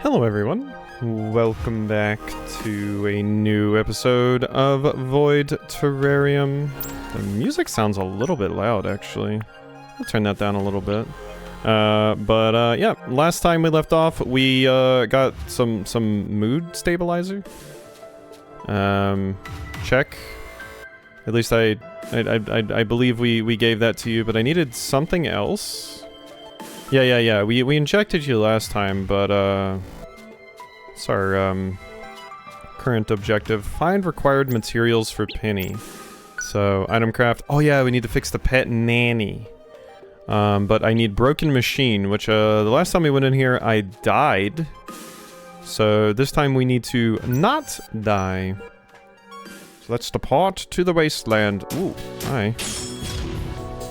Hello everyone, welcome back to a new episode of Void Terrarium. The music sounds a little bit loud actually. I'll turn that down a little bit. Yeah, last time we left off we got some mood stabilizer. Check. At least I believe we gave that to you, but I needed something else. Yeah. We injected you last time, but it's our current objective. Find required materials for Penny. So item craft. Oh yeah, we need to fix the pet nanny. But I need broken machine, which the last time we went in here I died. So this time we need to not die. So let's depart to the wasteland. Ooh, hi.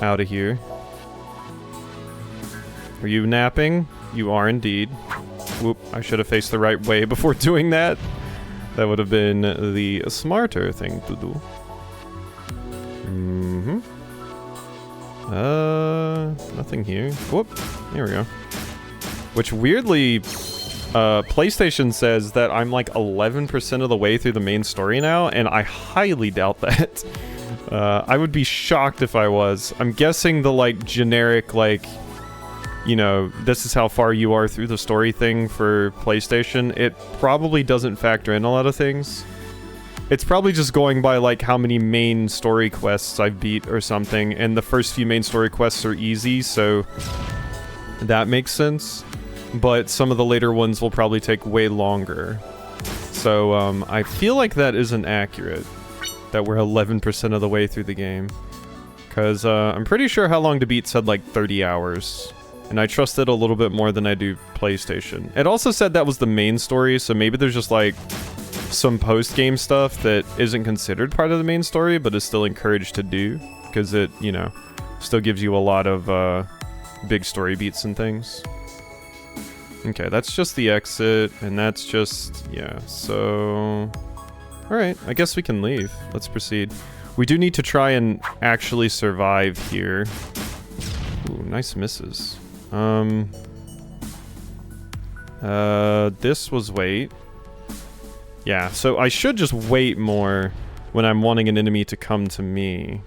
Out of here. Are you napping? You are indeed. Whoop, I should have faced the right way before doing that. That would have been the smarter thing to do. Nothing here. Whoop, here we go. Which weirdly, PlayStation says that I'm like 11% of the way through the main story now, and I highly doubt that. I would be shocked if I was. I'm guessing the like generic like, you know, this is how far you are through the story thing for PlayStation. It probably doesn't factor in a lot of things. It's probably just going by like how many main story quests I've beat or something, and the first few main story quests are easy, so that makes sense. But some of the later ones will probably take way longer. So I feel like that isn't accurate, that we're 11% of the way through the game. Because I'm pretty sure How Long to Beat said like 30 hours. And I trust it a little bit more than I do PlayStation. It also said that was the main story, so maybe there's just like some post-game stuff that isn't considered part of the main story, but is still encouraged to do. Because it, you know, still gives you a lot of big story beats and things. Okay, that's just the exit, and that's just, yeah, so... Alright, I guess we can leave. Let's proceed. We do need to try and actually survive here. Ooh, nice misses. This was wait. Yeah, so I should just wait more when I'm wanting an enemy to come to me.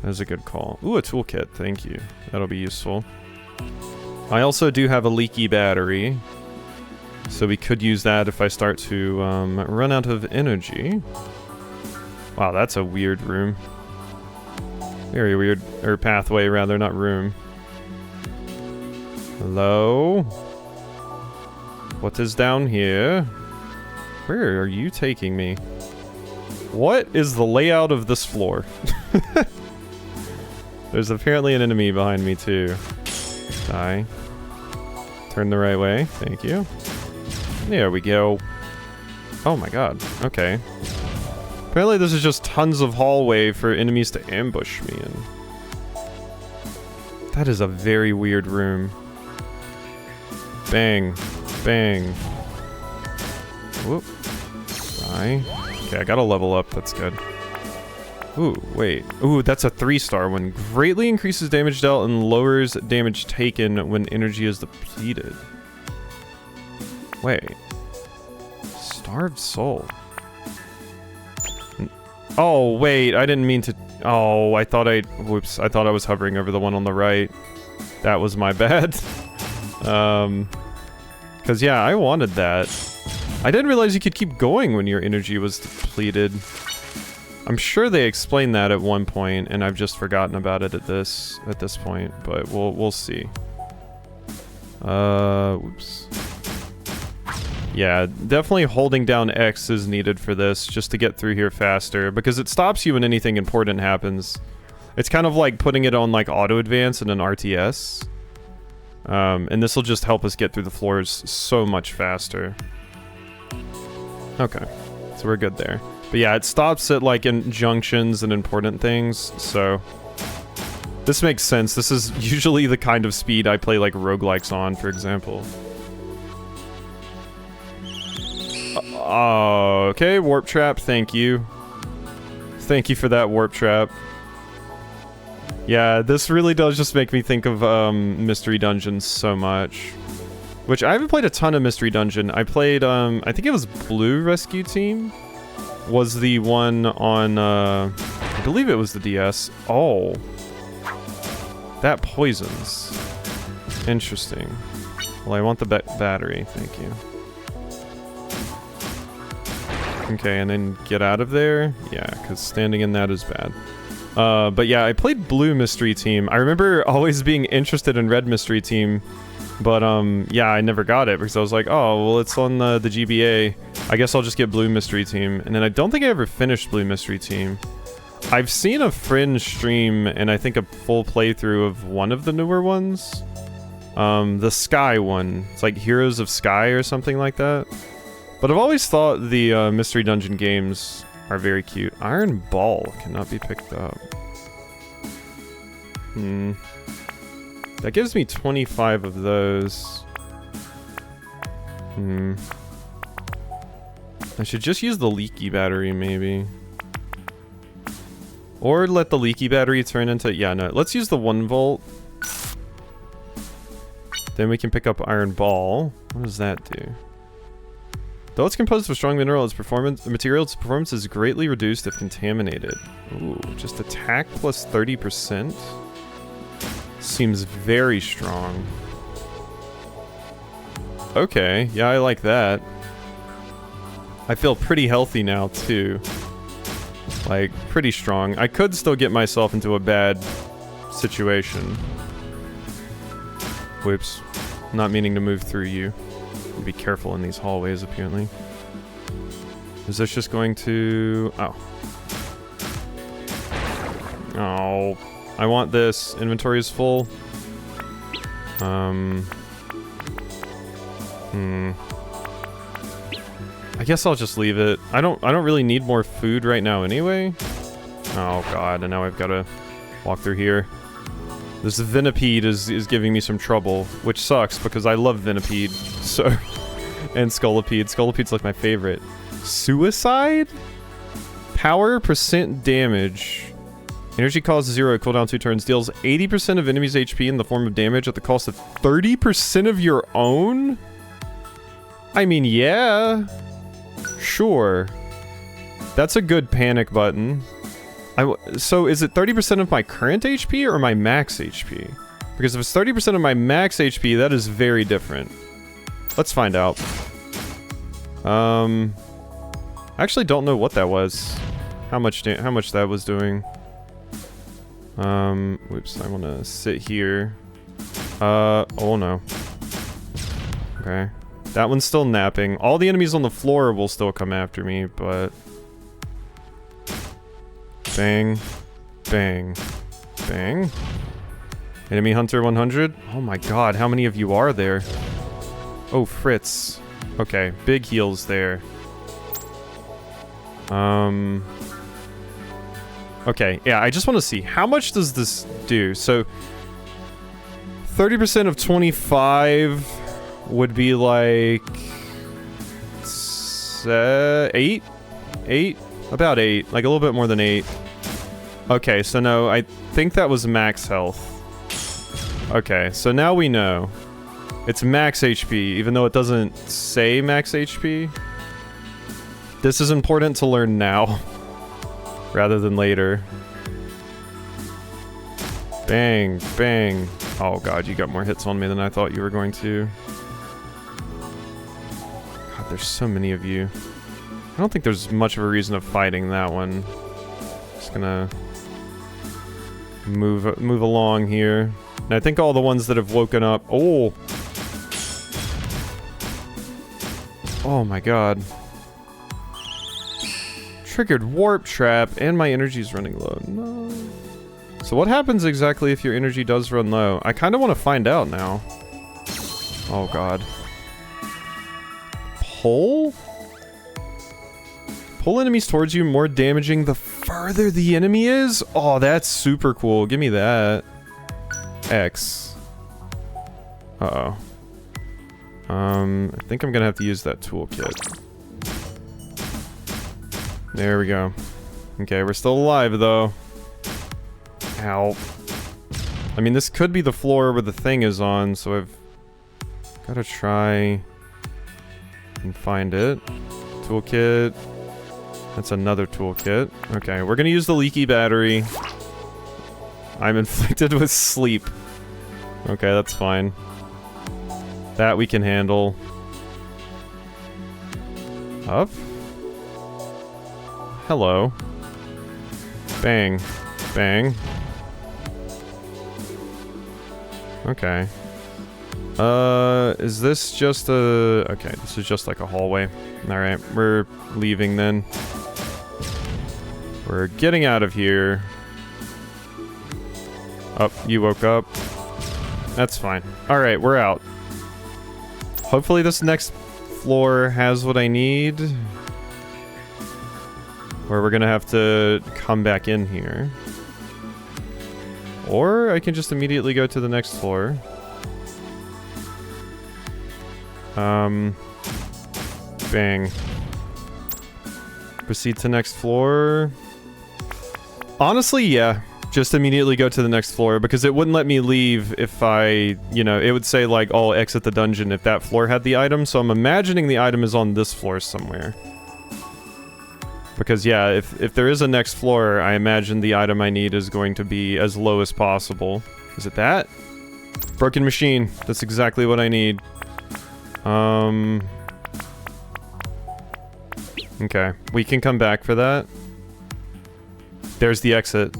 That's a good call. Ooh, a toolkit, thank you. That'll be useful. I also do have a leaky battery, so we could use that if I start to run out of energy. Wow, that's a weird room. Very weird, or pathway rather, not room. Hello? What is down here? Where are you taking me? What is the layout of this floor? There's apparently an enemy behind me too. Die. Turn the right way, thank you. There we go. Oh my god, okay. Apparently this is just tons of hallway for enemies to ambush me in. That is a very weird room. Bang. Bang. Whoop. Die. Okay, I gotta level up, that's good. Ooh, wait. Ooh, that's a 3-star one. Greatly increases damage dealt and lowers damage taken when energy is depleted. Wait. Starved soul. Oh, wait, I didn't mean to... Oh, I thought I... Whoops, I thought I was hovering over the one on the right. That was my bad. Because, yeah, I wanted that. I didn't realize you could keep going when your energy was depleted. I'm sure they explained that at one point, and I've just forgotten about it at this point, but we'll see. Whoops. Yeah, definitely holding down X is needed for this, just to get through here faster, because it stops you when anything important happens. It's kind of like putting it on like auto advance in an RTS. And this will just help us get through the floors so much faster. Okay, so we're good there. But yeah, it stops at like in junctions and important things, so... This makes sense. This is usually the kind of speed I play like roguelikes on, for example. Okay, warp trap, thank you. Thank you for that warp trap. Yeah, this really does just make me think of Mystery Dungeons so much. Which I haven't played a ton of Mystery Dungeon. I played, I think it was Blue Rescue Team was the one on, I believe it was the DS. Oh. That poisons. Interesting. Well, I want the battery. Thank you. Okay, and then get out of there? Yeah, because standing in that is bad. But yeah, I played Blue Mystery Team. I remember always being interested in Red Mystery Team, but yeah, I never got it because I was like, oh, well, it's on the GBA. I guess I'll just get Blue Mystery Team. And then I don't think I ever finished Blue Mystery Team. I've seen a friend stream, and I think a full playthrough of one of the newer ones. The Sky one. It's like Heroes of Sky or something like that. But I've always thought the Mystery Dungeon games are very cute. Iron Ball cannot be picked up. That gives me 25 of those. I should just use the leaky battery, maybe. Or let the leaky battery turn into... Yeah, no. Let's use the 1 volt. Then we can pick up Iron Ball. What does that do? Though it's composed of a strong mineral, its performance is greatly reduced if contaminated. Ooh, just attack plus 30%? Seems very strong. Okay, yeah, I like that. I feel pretty healthy now, too. Like, pretty strong. I could still get myself into a bad situation. Whoops. Not meaning to move through you. Be careful in these hallways, apparently. Is this just going to... Oh. Oh. I want this. Inventory is full. I guess I'll just leave it. I don't really need more food right now anyway. Oh god, and now I've got to walk through here. This Venipede is giving me some trouble, which sucks because I love Venipede. So, and Scolipede. Scolipede's like my favorite. Suicide? Power, percent damage. Energy cost 0, cooldown 2 turns. Deals 80% of enemies' HP in the form of damage at the cost of 30% of your own? I mean, yeah. Sure. That's a good panic button. So is it 30% of my current HP or my max HP? Because if it's 30% of my max HP, that is very different. Let's find out. I actually don't know what that was. How much that was doing. Whoops, I want to sit here. Oh no. Okay. That one's still napping. All the enemies on the floor will still come after me, but... Bang. Bang. Bang. Enemy Hunter 100? Oh my god, how many of you are there? Oh, Fritz. Okay, big heals there. Okay, yeah, I just want to see. How much does this do? So, 30% of 25 would be like... 8? 8? About 8. Like a little bit more than 8. Okay, so no, I think that was max health. Okay, so now we know. It's max HP, even though it doesn't say max HP. This is important to learn now, rather than later. Bang, bang. Oh god, you got more hits on me than I thought you were going to. God, there's so many of you. I don't think there's much of a reason of fighting that one. Just gonna move along here. And I think all the ones that have woken up... Oh! Oh my god. Triggered warp trap, and my energy's running low. No. So what happens exactly if your energy does run low? I kind of want to find out now. Oh god. Pull? Pull enemies towards you, more damaging the further the enemy is? Oh, that's super cool. Give me that. X. Uh-oh. I think I'm gonna have to use that toolkit. There we go. Okay, we're still alive, though. Ow. I mean, this could be the floor where the thing is on, so I've Gotta try and find it. Toolkit. That's another toolkit. Okay, we're gonna use the leaky battery. I'm inflicted with sleep. Okay, that's fine. That we can handle. Up? Hello. Bang. Bang. Okay. Is this just a... Okay, this is just like a hallway. Alright, we're leaving then. We're getting out of here. Oh, you woke up. That's fine. Alright, we're out. Hopefully this next floor has what I need. Or we're gonna have to come back in here. Or I can just immediately go to the next floor. Bang. Proceed to next floor. Honestly, yeah. Just immediately go to the next floor, because it wouldn't let me leave if I, you know, it would say like, oh, exit the dungeon if that floor had the item, so I'm imagining the item is on this floor somewhere. Because yeah, if there is a next floor, I imagine the item I need is going to be as low as possible. Is it that? Broken machine. That's exactly what I need. Okay. We can come back for that. There's the exit.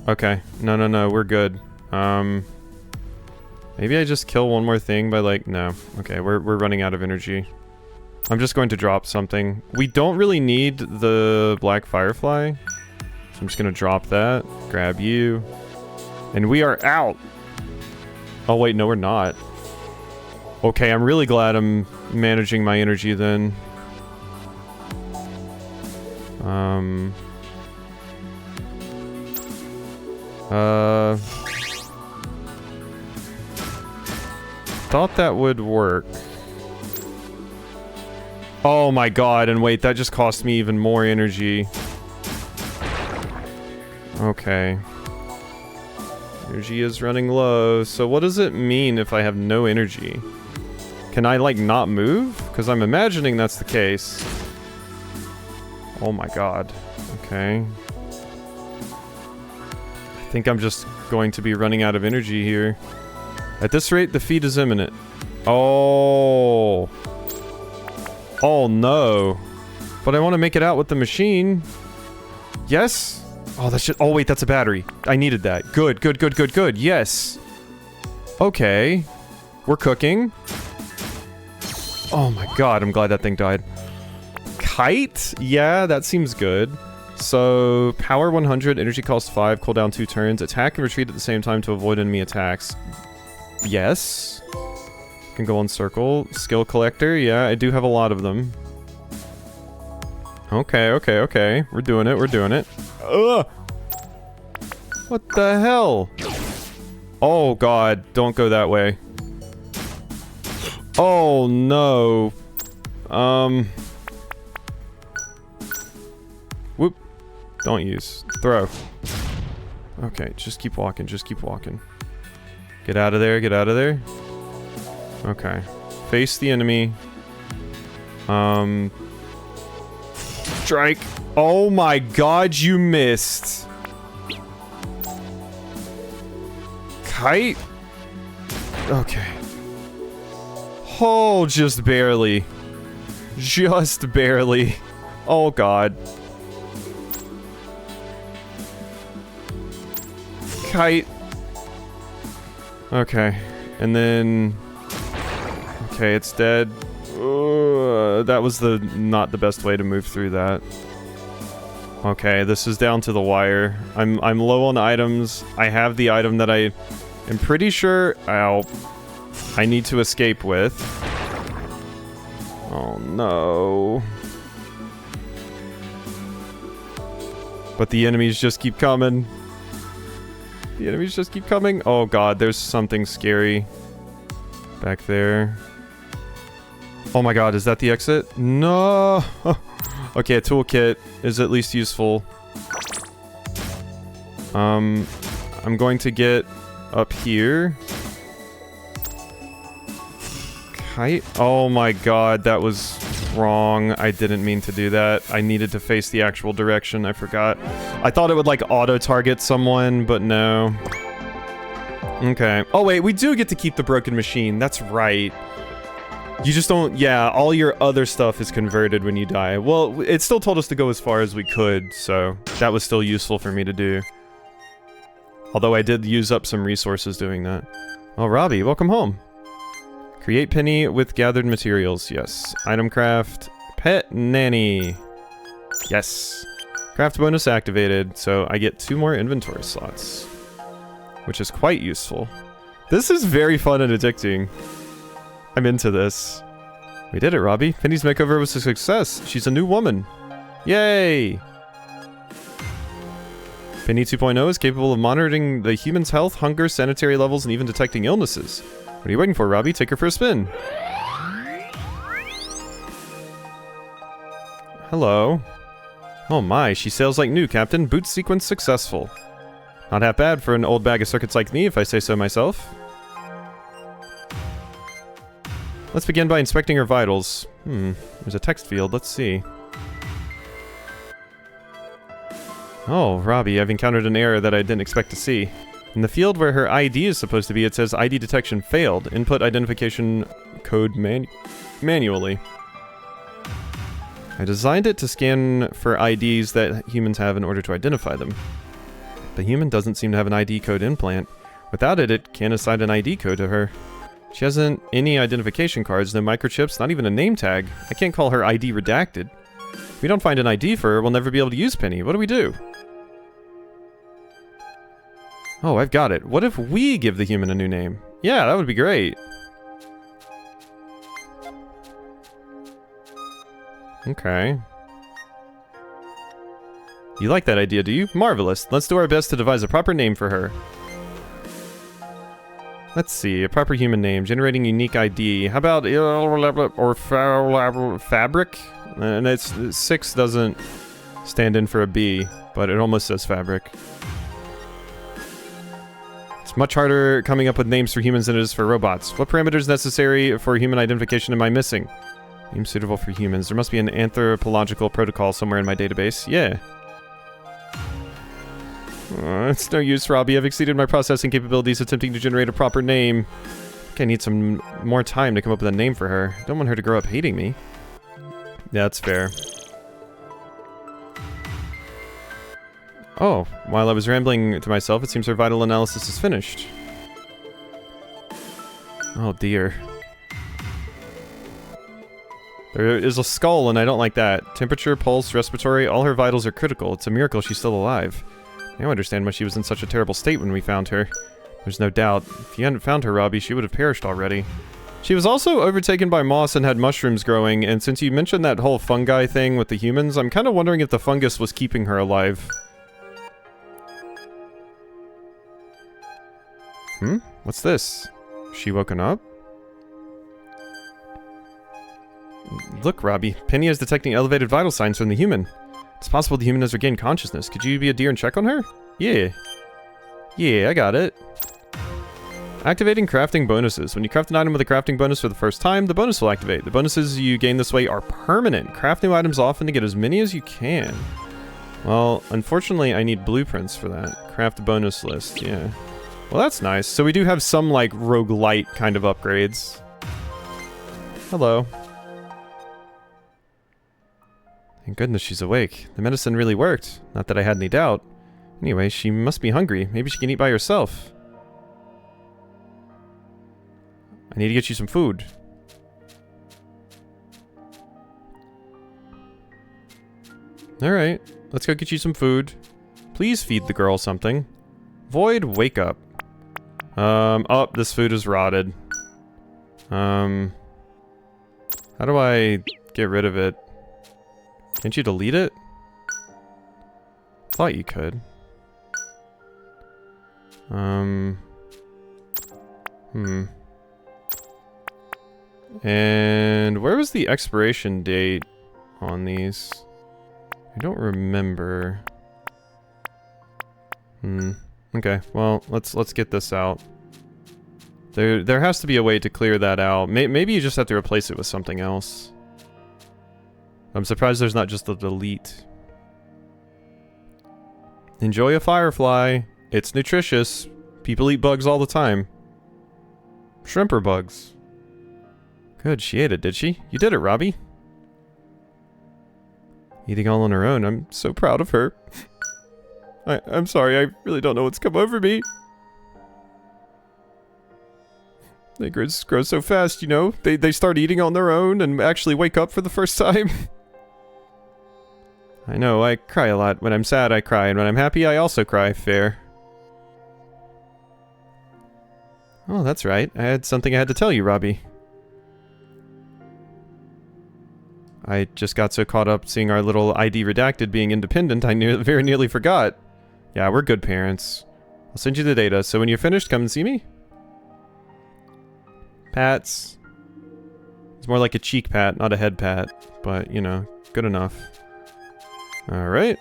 Okay. No, we're good. Maybe I just kill one more thing by like, no. Okay, we're running out of energy. I'm just going to drop something. We don't really need the black firefly. So I'm just gonna drop that. Grab you. And we are out! Oh wait, no we're not. Okay, I'm really glad I'm managing my energy then. Thought that would work. Oh my god, and wait, that just cost me even more energy. Okay. Energy is running low, so what does it mean if I have no energy? Can I, like, not move? Because I'm imagining that's the case. Oh my god. Okay. I think I'm just going to be running out of energy here. At this rate, defeat is imminent. Oh. Oh no. But I want to make it out with the machine. Yes? Oh, that shit. Oh wait, that's a battery. I needed that. Good, good, good, good, good. Yes. Okay. We're cooking. Oh my god, I'm glad that thing died. Kite? Yeah, that seems good. So, power 100, energy cost 5, cooldown 2 turns, attack and retreat at the same time to avoid enemy attacks. Yes. Can go on circle. Skill collector, yeah, I do have a lot of them. Okay, okay, okay. We're doing it, we're doing it. Ugh! What the hell? Oh god, don't go that way. Oh no. Whoop. Don't use. Throw. Okay, just keep walking, just keep walking. Get out of there, get out of there. Okay. Face the enemy. Strike. Oh my god, you missed. Kite? Okay. Oh, just barely. Just barely. Oh god. Kite. Okay. And then... Okay, it's dead. That was not the best way to move through that. Okay, this is down to the wire. I'm low on items. I have the item that I am pretty sure I need to escape with. Oh no. But the enemies just keep coming. The enemies just keep coming. Oh god, there's something scary back there. Oh my god, is that the exit? No! Okay, a toolkit is at least useful. I'm going to get up here. kite? Oh my god, that was wrong. I didn't mean to do that. I needed to face the actual direction. I forgot. I thought it would, like, auto-target someone, but no. Okay. Oh wait, we do get to keep the broken machine. That's right. You just don't... Yeah, all your other stuff is converted when you die. Well, it still told us to go as far as we could, so that was still useful for me to do. Although I did use up some resources doing that. Oh, Robbie, welcome home. Create penny with gathered materials. Yes. Item craft. Pet nanny. Yes. Craft bonus activated, so I get 2 more inventory slots. Which is quite useful. This is very fun and addicting. I'm into this. We did it, Robbie. Penny's makeover was a success. She's a new woman. Yay! Penny 2.0 is capable of monitoring the human's health, hunger, sanitary levels, and even detecting illnesses. What are you waiting for, Robbie? Take her for a spin. Hello. Oh my, she sails like new, Captain. Boot sequence successful. Not half bad for an old bag of circuits like me, if I say so myself. Let's begin by inspecting her vitals. There's a text field. Let's see. Oh, Robbie, I've encountered an error that I didn't expect to see. In the field where her ID is supposed to be, it says ID detection failed. Input identification code manually. I designed it to scan for IDs that humans have in order to identify them. The human doesn't seem to have an ID code implant. Without it, it can't assign an ID code to her. She hasn't any identification cards, no microchips, not even a name tag. I can't call her ID redacted. If we don't find an ID for her, we'll never be able to use Penny. What do we do? Oh, I've got it. What if we give the human a new name? Yeah, that would be great. Okay. You like that idea, do you? Marvelous. Let's do our best to devise a proper name for her. Let's see, a proper human name, generating unique ID. How about or fabric? And it's 6 doesn't stand in for a B, but it almost says fabric. It's much harder coming up with names for humans than it is for robots. What parameters necessary for human identification am I missing? Name suitable for humans. There must be an anthropological protocol somewhere in my database. Yeah. It's no use, Robbie. I've exceeded my processing capabilities attempting to generate a proper name. I think I need some more time to come up with a name for her. I don't want her to grow up hating me. Yeah, that's fair. Oh, while I was rambling to myself, it seems her vital analysis is finished. Oh dear. There is a skull and I don't like that. Temperature, pulse, respiratory, all her vitals are critical. It's a miracle she's still alive. Now I understand why she was in such a terrible state when we found her. There's no doubt. If you hadn't found her, Robbie, she would have perished already. She was also overtaken by moss and had mushrooms growing, and since you mentioned that whole fungi thing with the humans, I'm kind of wondering if the fungus was keeping her alive. What's this? She woken up? Look, Robbie. Penny is detecting elevated vital signs from the human. It's possible the human has regained consciousness. Could you be a dear and check on her? Yeah. Yeah, I got it. Activating crafting bonuses. When you craft an item with a crafting bonus for the first time, the bonus will activate. The bonuses you gain this way are permanent. Craft new items often to get as many as you can. Well, unfortunately, I need blueprints for that. Craft bonus list, yeah. Well, that's nice. So we do have some, like, roguelite kind of upgrades. Hello. Thank goodness she's awake. The medicine really worked. Not that I had any doubt. Anyway, she must be hungry. Maybe she can eat by herself. I need to get you some food. Alright, let's go get you some food. Please feed the girl something. Void, wake up. Oh, this food is rotted. How do I get rid of it? Can't you delete it? Thought you could. And where was the expiration date on these? I don't remember. Okay, well, let's get this out. There has to be a way to clear that out. Maybe you just have to replace it with something else. I'm surprised there's not just a delete. Enjoy a firefly. It's nutritious. People eat bugs all the time. Shrimp or bugs? Good, she ate it, did she? You did it, Robbie. Eating all on her own. I'm so proud of her. I'm sorry, I really don't know what's come over me. They grow so fast, you know? They start eating on their own and actually wake up for the first time. I know, I cry a lot. When I'm sad, I cry, and when I'm happy, I also cry. Fair. Oh, that's right. I had something I had to tell you, Robbie. I just got so caught up seeing our little ID redacted being independent, I very nearly forgot. Yeah, we're good parents. I'll send you the data, so when you're finished, come and see me. Pats. It's more like a cheek pat, not a head pat. But, you know, good enough. Alright.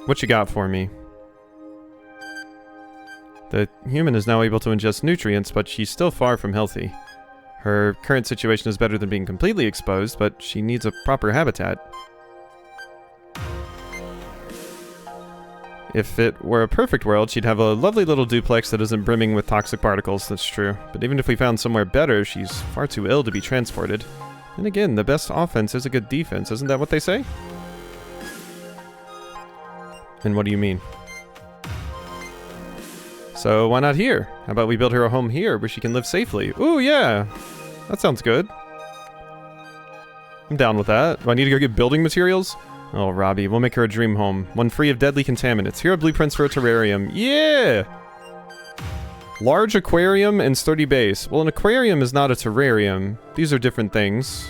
What you got for me? The human is now able to ingest nutrients, but she's still far from healthy. Her current situation is better than being completely exposed, but she needs a proper habitat. If it were a perfect world, she'd have a lovely little duplex that isn't brimming with toxic particles, that's true. But even if we found somewhere better, she's far too ill to be transported. And again, the best offense is a good defense, isn't that what they say? And what do you mean? So why not here? How about we build her a home here where she can live safely? Ooh, yeah! That sounds good. I'm down with that. Do I need to go get building materials? Oh, Robbie, we'll make her a dream home. One free of deadly contaminants. Here are blueprints for a terrarium. Yeah! Large aquarium and sturdy base. Well, an aquarium is not a terrarium. These are different things.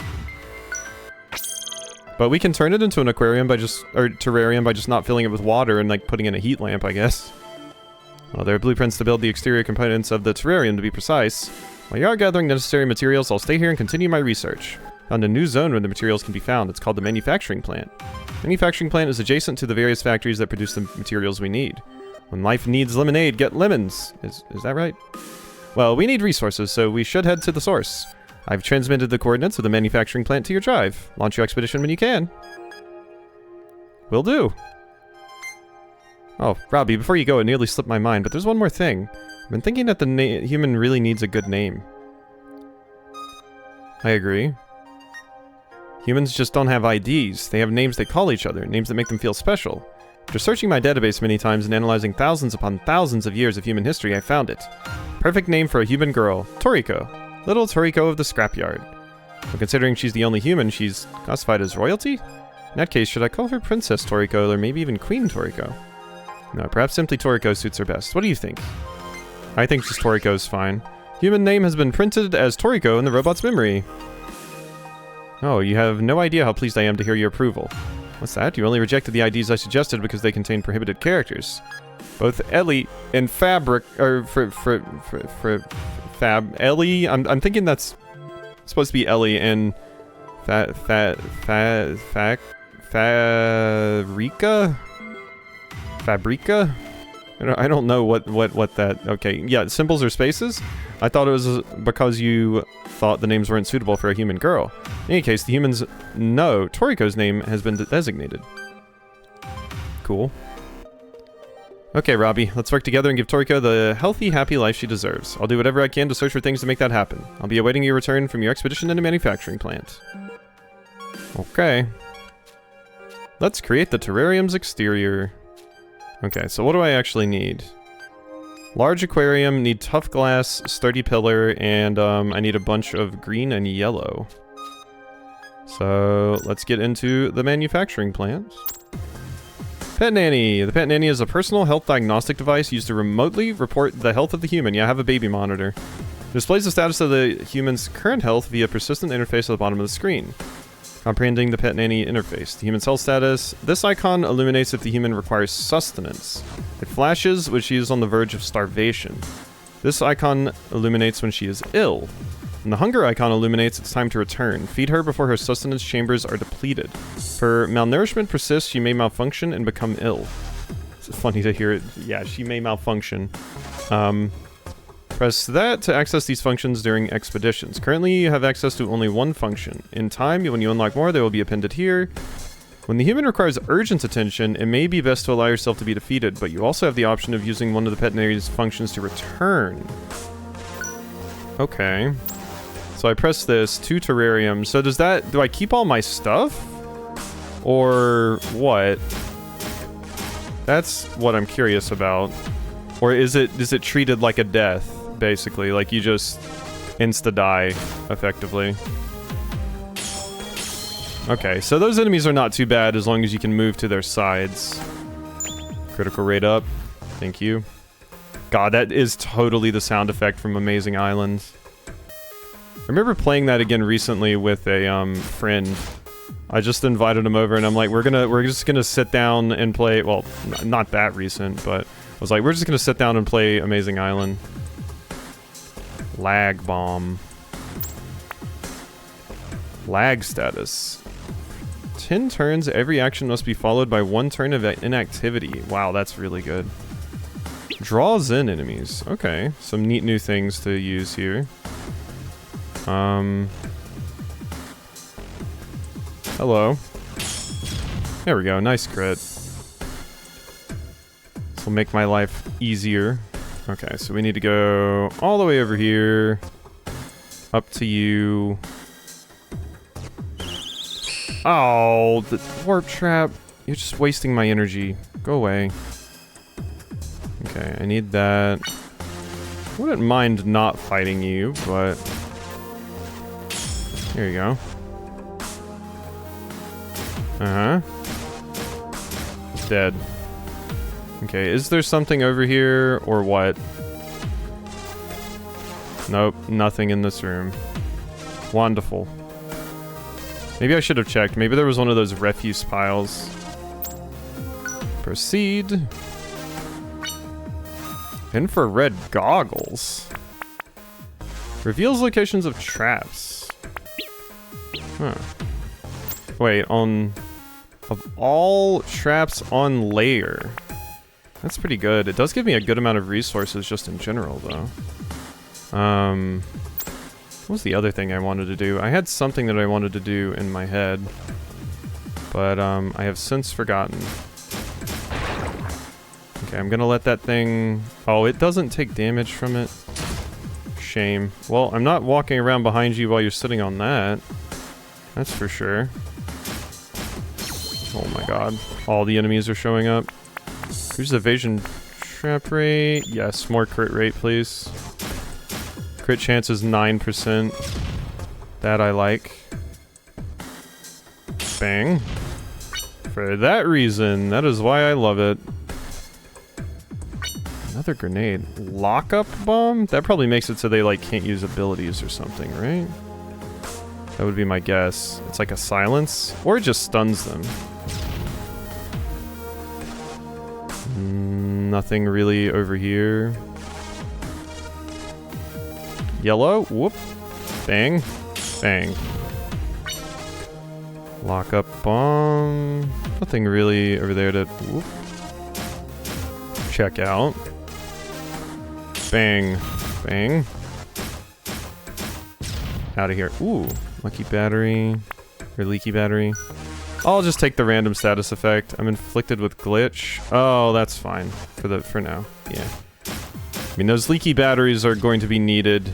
But we can turn it into an aquarium by just... or terrarium by just not filling it with water and, like, putting in a heat lamp, I guess. Well, there are blueprints to build the exterior components of the terrarium, to be precise. While you are gathering the necessary materials, I'll stay here and continue my research. Found a new zone where the materials can be found. It's called the manufacturing plant. Manufacturing plant is adjacent to the various factories that produce the materials we need. When life needs lemonade, get lemons. Is that right? Well, we need resources, so we should head to the source. I've transmitted the coordinates of the manufacturing plant to your drive. Launch your expedition when you can. Will do. Oh, Robbie, before you go, it nearly slipped my mind, but there's one more thing. I've been thinking that the human really needs a good name. I agree. Humans just don't have IDs. They have names they call each other, names that make them feel special. After searching my database many times and analyzing thousands upon thousands of years of human history, I found it. Perfect name for a human girl. Toriko. Little Toriko of the scrapyard. But considering she's the only human, she's classified as royalty? In that case, should I call her Princess Toriko or maybe even Queen Toriko? No, perhaps simply Toriko suits her best. What do you think? I think just Toriko is fine. Human name has been printed as Toriko in the robot's memory. Oh, you have no idea how pleased I am to hear your approval. What's that? You only rejected the IDs I suggested because they contain prohibited characters. Both Ellie and Fab... Ellie? I'm thinking that's supposed to be Ellie and... Fabrica? I don't know what that... Okay, yeah, symbols or spaces? I thought it was because you thought the names weren't suitable for a human girl. In any case, the humans know Toriko's name has been designated. Cool. Okay, Robbie, let's work together and give Toriko the healthy, happy life she deserves. I'll do whatever I can to search for things to make that happen. I'll be awaiting your return from your expedition in the manufacturing plant. Okay. Let's create the terrarium's exterior. Okay, so what do I actually need? Large aquarium, need tough glass, sturdy pillar, and I need a bunch of green and yellow. So let's get into the manufacturing plant. Pet Nanny. The Pet Nanny is a personal health diagnostic device used to remotely report the health of the human. Yeah, I have a baby monitor. It displays the status of the human's current health via persistent interface at the bottom of the screen. Comprehending the Pet Nanny interface. The human's health status. This icon illuminates if the human requires sustenance. It flashes when she is on the verge of starvation. This icon illuminates when she is ill. And the hunger icon illuminates it's time to return. Feed her before her sustenance chambers are depleted. If her malnourishment persists, she may malfunction and become ill. It's funny to hear it. Yeah, she may malfunction. Press that to access these functions during expeditions. Currently, you have access to only one function. In time, when you unlock more, they will be appended here. When the human requires urgent attention, it may be best to allow yourself to be defeated, but you also have the option of using one of the Petinary's functions to return. Okay. So I press this to Terrarium. So does that... do I keep all my stuff? Or what? That's what I'm curious about. Or is it treated like a death, basically? Like you just insta-die, effectively. Okay, so those enemies are not too bad as long as you can move to their sides. Critical rate up. Thank you. God, that is totally the sound effect from Amazing Island. I remember playing that again recently with a friend. I just invited him over and I'm like, we're just gonna sit down and play, well, not that recent, but I was like, we're just gonna sit down and play Amazing Island. Lag bomb. Lag status. 10 turns, every action must be followed by 1 turn of inactivity. Wow, that's really good. Draws in enemies. Okay, some neat new things to use here. Hello. There we go, nice crit. This will make my life easier. Okay, so we need to go all the way over here. Up to you. Oh, the warp trap. You're just wasting my energy. Go away. Okay, I need that. Wouldn't mind not fighting you, but... here you go. Uh-huh. Dead. Okay, is there something over here, or what? Nope, nothing in this room. Wonderful. Maybe I should have checked. Maybe there was one of those refuse piles. Proceed. Infrared goggles. Reveals locations of traps. Huh. Wait, of all traps on layer. That's pretty good. It does give me a good amount of resources just in general, though. What was the other thing I wanted to do? I had something that I wanted to do in my head, but I have since forgotten. Okay, I'm gonna let that thing... oh, it doesn't take damage from it. Shame. Well, I'm not walking around behind you while you're sitting on that. That's for sure. Oh my god. All the enemies are showing up. Who's evasion trap rate? Yes, more crit rate, please. Crit chance is 9%. That I like. Bang. For that reason, that is why I love it. Another grenade. Lockup bomb? That probably makes it so they like can't use abilities or something, right? That would be my guess. It's like a silence, or it just stuns them. Nothing really over here. Yellow, whoop. Bang. Bang. Lock up bomb. Nothing really over there to whoop. Check out. Bang. Bang. Out of here. Ooh. Lucky battery. Or leaky battery. I'll just take the random status effect. I'm inflicted with glitch. Oh, that's fine. For now. Yeah. I mean, those leaky batteries are going to be needed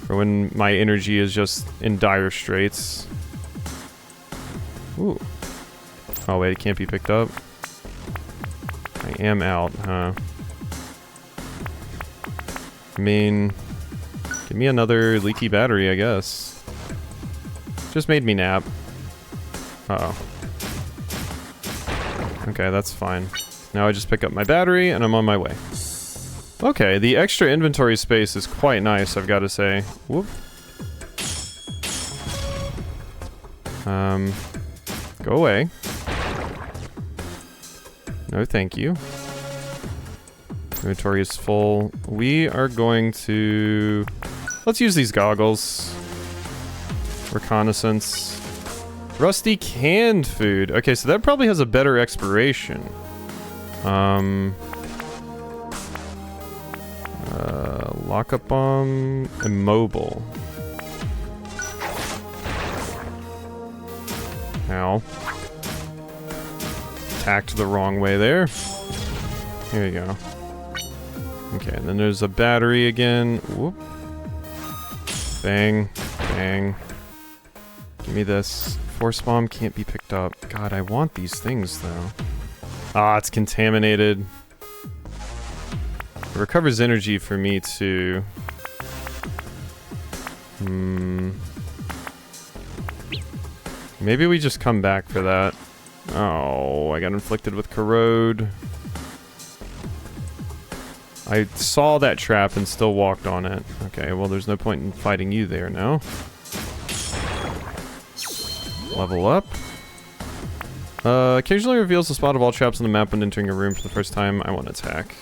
for when my energy is just in dire straits. Ooh. Oh, wait, it can't be picked up. I am out, huh? I mean, give me another leaky battery, I guess. Just made me nap. Uh-oh. Okay, that's fine. Now I just pick up my battery, and I'm on my way. Okay, the extra inventory space is quite nice, I've got to say. Whoop. Go away. No, thank you. Inventory is full. We are going to... let's use these goggles. Reconnaissance. Rusty canned food. Okay, so that probably has a better expiration. Lockup bomb. Immobile. Ow. Attacked the wrong way there. Here you go. Okay, and then there's a battery again. Whoop. Bang. Bang. Give me this. Force bomb can't be picked up. God, I want these things, though. Ah, it's contaminated. It recovers energy for me, too. Maybe we just come back for that. Oh, I got inflicted with corrode. I saw that trap and still walked on it. Okay, well, there's no point in fighting you there now. Level up. Occasionally reveals the spot of all traps on the map when entering a room for the first time. I want to attack.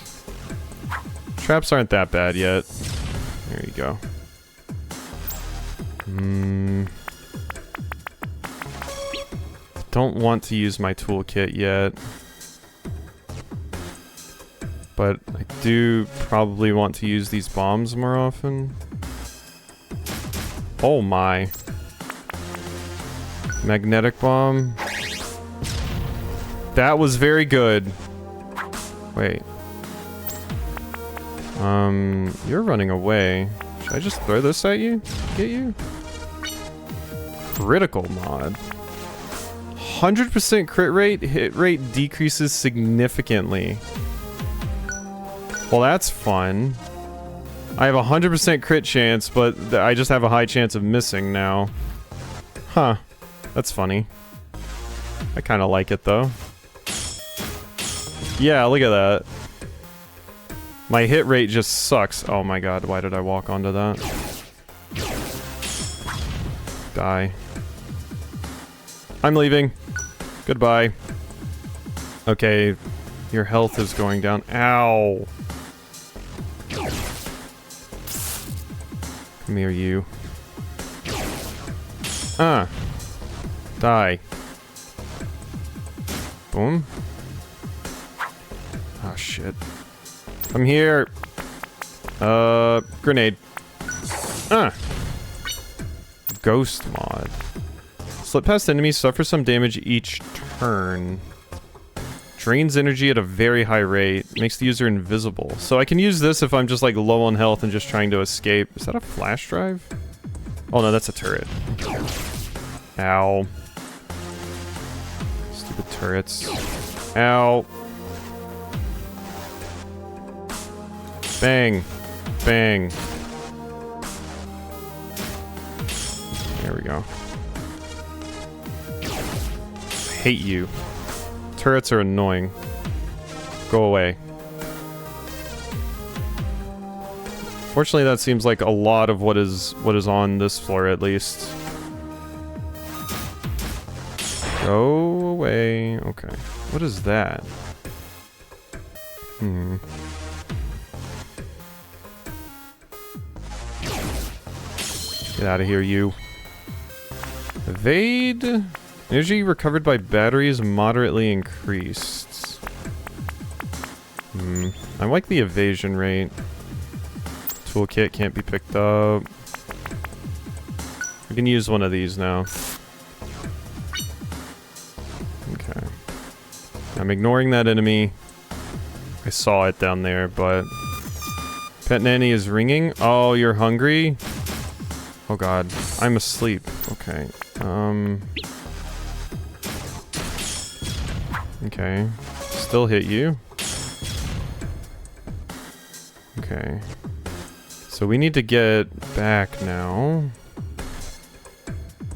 Traps aren't that bad yet. There you go. Don't want to use my toolkit yet. But I do probably want to use these bombs more often. Oh my. Magnetic bomb. That was very good. Wait. You're running away. Should I just throw this at you? Get you? Critical mod. 100% crit rate, hit rate decreases significantly. Well, that's fun. I have a 100% crit chance, but I just have a high chance of missing now. Huh. That's funny. I kind of like it, though. Yeah, look at that. My hit rate just sucks. Oh my god, why did I walk onto that? Die. I'm leaving. Goodbye. Okay, your health is going down. Ow! Come here, you. Die. Boom. Oh, shit. I'm here. Grenade. Ghost mod. Slip past enemies, suffer some damage each turn. Drains energy at a very high rate. Makes the user invisible. So I can use this if I'm just like low on health and just trying to escape. Is that a flash drive? Oh no, that's a turret. Ow. Stupid turrets. Ow. Bang. Bang. There we go. I hate you. Turrets are annoying. Go away. Fortunately, that seems like a lot of what is on this floor, at least. Go away. Okay. What is that? Get out of here, you. Evade. Energy recovered by batteries moderately increased. I like the evasion rate. Toolkit can't be picked up. We can use one of these now. Okay. I'm ignoring that enemy. I saw it down there, but... Pet Nanny is ringing. Oh, you're hungry? Oh god. I'm asleep. Okay. Okay. Still hit you. Okay. So we need to get back now.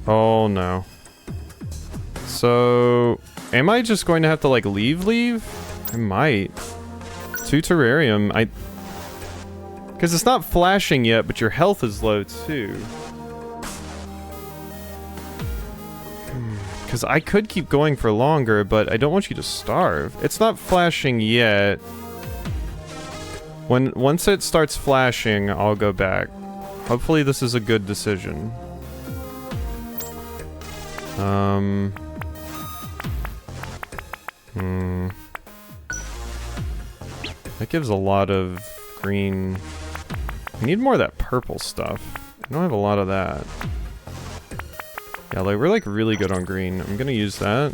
Oh no. So... Am I just going to have to like leave? I might. To Terrarium. Because it's not flashing yet, but your health is low too. Because I could keep going for longer, but I don't want you to starve. It's not flashing yet. Once it starts flashing, I'll go back. Hopefully this is a good decision. That gives a lot of green I need more of that purple stuff. I don't have a lot of that. Yeah, like we're like really good on green. I'm gonna use that.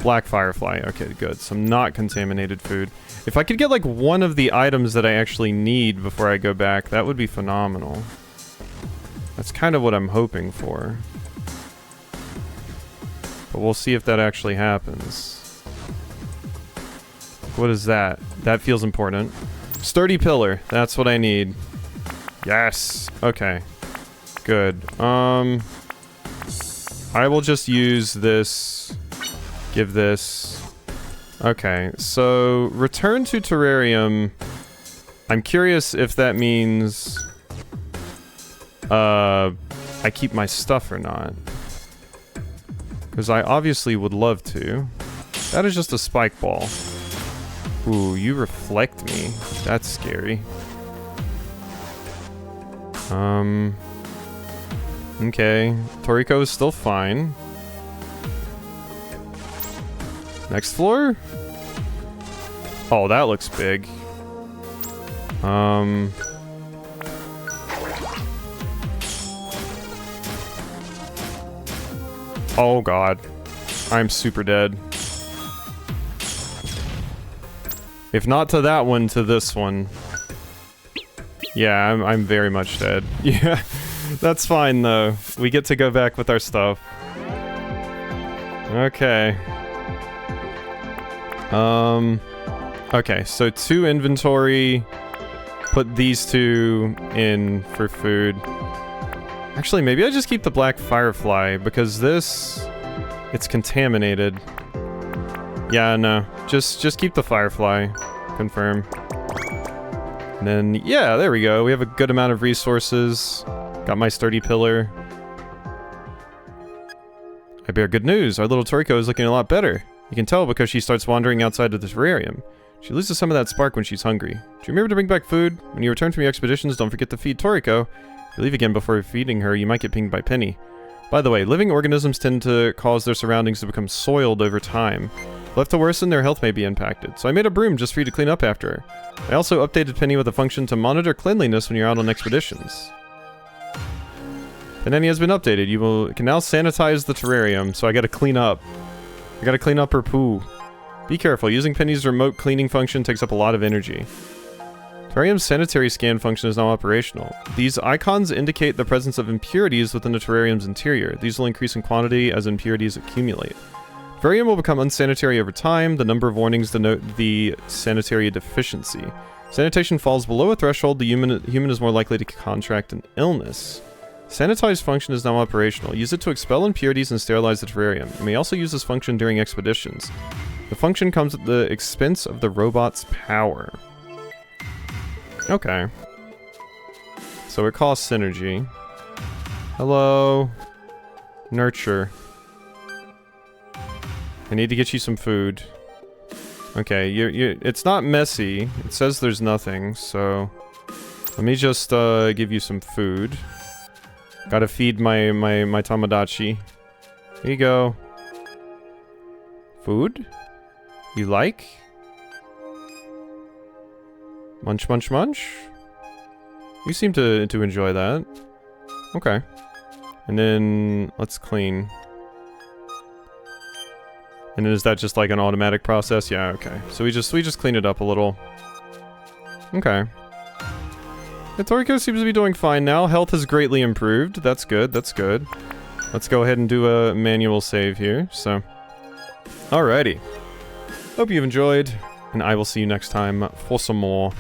Black firefly. Okay, good. Some not contaminated food. If I could get like one of the items that I actually need before I go back, that would be phenomenal. That's kind of what I'm hoping for. But we'll see if that actually happens. What is that? That feels important. Sturdy pillar. That's what I need. Yes. Okay. Good. I will just use this. Give this. Okay. So, return to Terrarium. I'm curious if that means I keep my stuff or not. Because I obviously would love to. That is just a spike ball. Ooh, you reflect me. That's scary. Okay. Toriko is still fine. Next floor? Oh, that looks big. Oh god. I'm super dead. If not to that one, to this one. Yeah, I'm very much dead. Yeah, that's fine though. We get to go back with our stuff. Okay. Okay, so 2 inventory. Put these 2 in for food. Actually, maybe I just keep the black firefly, because this... it's contaminated. Yeah, no. Just keep the firefly. Confirm. And then, yeah, there we go. We have a good amount of resources. Got my sturdy pillar. I bear good news. Our little Toriko is looking a lot better. You can tell because she starts wandering outside of the terrarium. She loses some of that spark when she's hungry. Do you remember to bring back food? When you return from your expeditions, don't forget to feed Toriko. If you leave again before feeding her, you might get pinged by Penny. By the way, living organisms tend to cause their surroundings to become soiled over time. Left to worsen, their health may be impacted. So I made a broom just for you to clean up after her. I also updated Penny with a function to monitor cleanliness when you're out on expeditions. Penny has been updated. You can now sanitize the terrarium, so I gotta clean up. I gotta clean up her poo. Be careful, using Penny's remote cleaning function takes up a lot of energy. Terrarium's sanitary scan function is now operational. These icons indicate the presence of impurities within the terrarium's interior. These will increase in quantity as impurities accumulate. Terrarium will become unsanitary over time. The number of warnings denote the sanitary deficiency. Sanitation falls below a threshold, the human is more likely to contract an illness. Sanitize function is now operational. Use it to expel impurities and sterilize the terrarium. You may also use this function during expeditions. The function comes at the expense of the robot's power. Okay. So it costs synergy. Hello. Nurture. I need to get you some food. Okay, it's not messy. It says there's nothing, so... let me just give you some food. Gotta feed my Tamagotchi. Here you go. Food? You like? Munch, munch, munch? You seem to enjoy that. Okay. And then, let's clean. And is that just like an automatic process? Yeah, okay. So we just clean it up a little. Okay. The Toriko seems to be doing fine now. Health has greatly improved. That's good, that's good. Let's go ahead and do a manual save here, so. Alrighty. Hope you've enjoyed, and I will see you next time for some more.